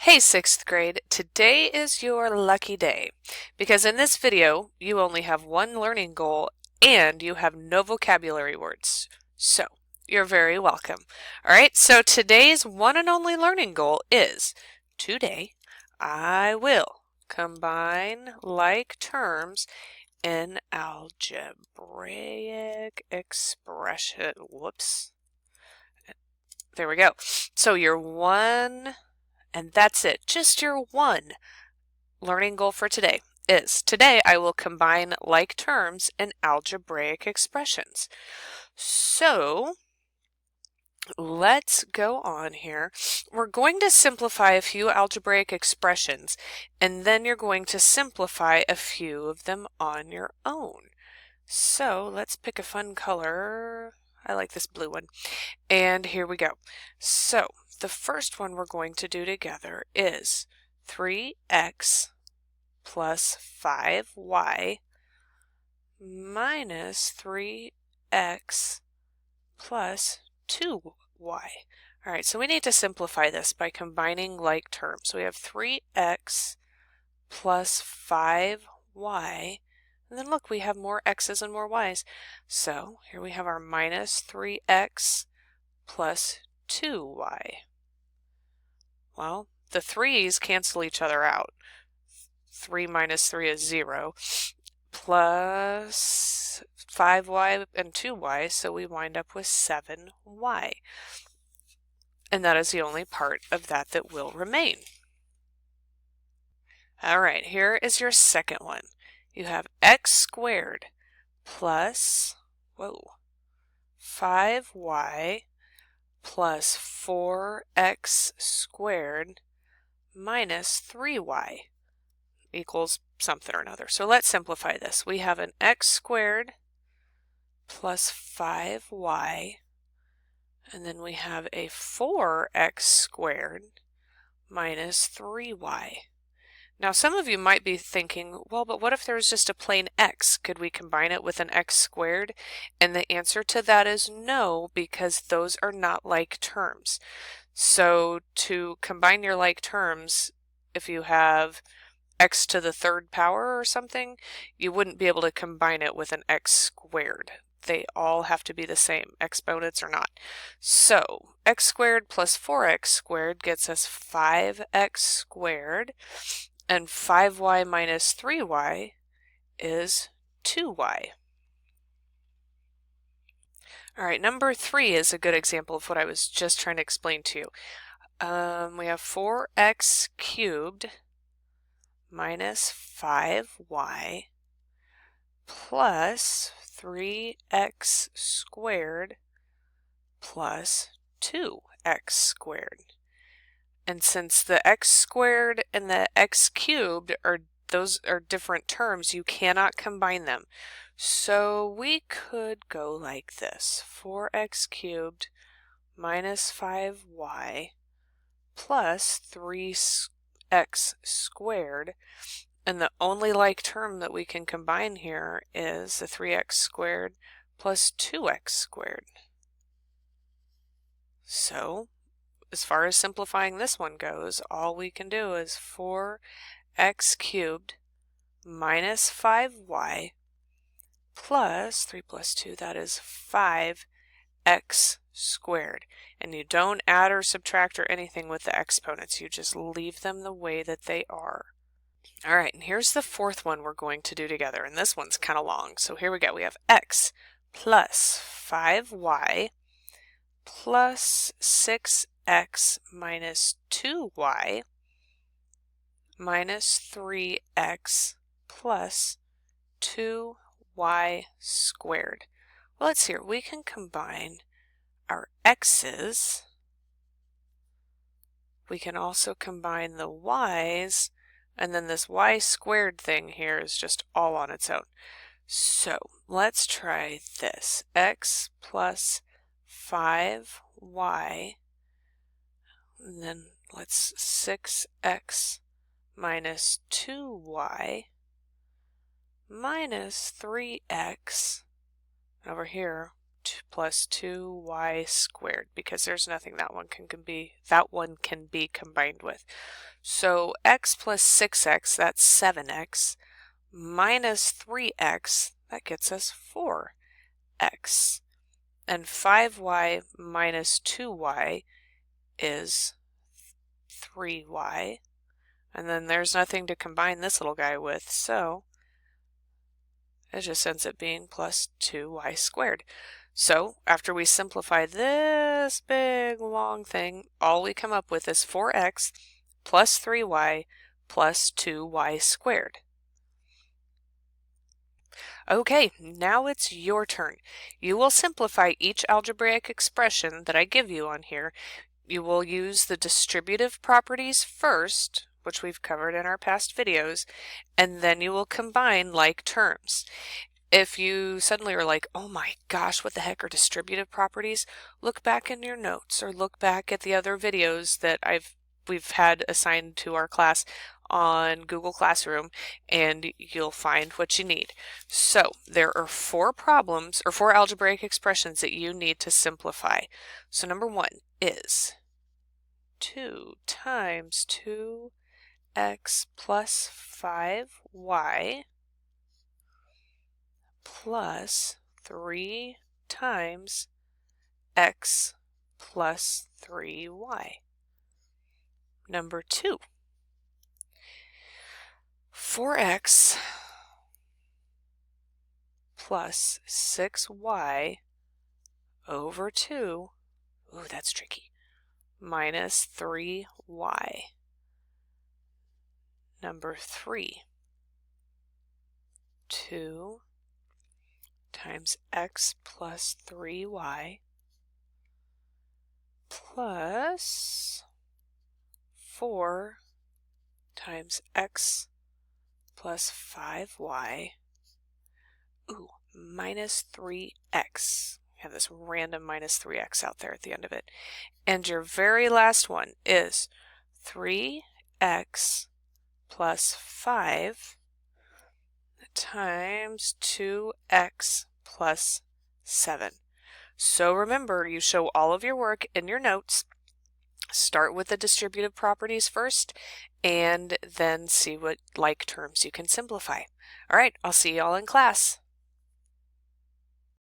Hey 6th grade, today is your lucky day because in this video you only have one learning goal and you have no vocabulary words. So, you're very welcome. Alright, so today's one and only learning goal is today I will combine like terms in algebraic expression. Whoops. There we go. So your one and that's it. Just your one learning goal for today is today I will combine like terms in algebraic expressions. So let's go on here. We're going to simplify a few algebraic expressions and then you're going to simplify a few of them on your own. So let's pick a fun color. I like this blue one. And here we go. So the first one we're going to do together is 3x plus 5y minus 3x plus 2y. All right, so we need to simplify this by combining like terms. So we have 3x plus 5y, and then look, we have more x's and more y's. So here we have our minus 3x plus 2y. Well, the 3's cancel each other out. 3 minus 3 is 0, plus 5y and 2y, so we wind up with 7y. And that is the only part of that that will remain. All right, here is your second one. You have x squared plus, 5y plus 4x squared minus 3y equals something or another. So let's simplify this. We have an x squared plus 5y, and then we have a 4x squared minus 3y. Now some of you might be thinking, well, but what if there was just a plain x? Could we combine it with an x squared? And the answer to that is no, because those are not like terms. So to combine your like terms, if you have x to the third power or something, you wouldn't be able to combine it with an x squared. They all have to be the same, exponents or not. So x squared plus 4x squared gets us 5x squared, and 5y minus 3y is 2y. All right, number 3 is a good example of what I was just trying to explain to you. We have 4x cubed minus 5y plus 3x squared plus 2x squared. And since the x squared and the x cubed those are different terms, you cannot combine them. So we could go like this: 4x cubed minus 5y plus 3x squared. And the only like term that we can combine here is the 3x squared plus 2x squared. So, as far as simplifying this one goes, all we can do is 4x cubed minus 5y plus 3 plus 2, that is 5x squared. And you don't add or subtract or anything with the exponents, you just leave them the way that they are. All right, and here's the fourth one we're going to do together, and this one's kind of long. So here we go. We have x plus 5y plus 6x minus 2y minus 3x plus 2y squared. Well, let's see here. We can combine our x's. We can also combine the y's. And then this y squared thing here is just all on its own. So let's try this. X plus 5y, and then let's 6x minus 2y minus 3x over here. plus 2y squared, because there's nothing that one can be combined with. So x plus 6x, that's 7x, minus 3x, that gets us 4x. And 5y minus 2y is 3y. And then there's nothing to combine this little guy with, so it just ends up being plus 2y squared. So after we simplify this big long thing, all we come up with is 4x plus 3y plus 2y squared. Okay, now it's your turn. You will simplify each algebraic expression that I give you on here. You will use the distributive properties first, which we've covered in our past videos, and then you will combine like terms. If you suddenly are like, oh my gosh, what the heck are distributive properties? Look back in your notes or look back at the other videos that we've had assigned to our class on Google Classroom, and you'll find what you need. So there are 4 problems or 4 algebraic expressions that you need to simplify. So number 1 is 2 times 2x plus 5y plus 3 times x plus 3y. Number 2, 4x plus 6y over 2, ooh, that's tricky, minus 3y. Number 3, 2 times x plus 3y plus 4 times x plus 5y, ooh, minus 3x. We have this random minus 3x out there at the end of it. And your very last one is 3x plus 5 times 2x plus 7. So remember, you show all of your work in your notes. Start with the distributive properties first, and then see what like terms you can simplify. All right, I'll see y'all in class.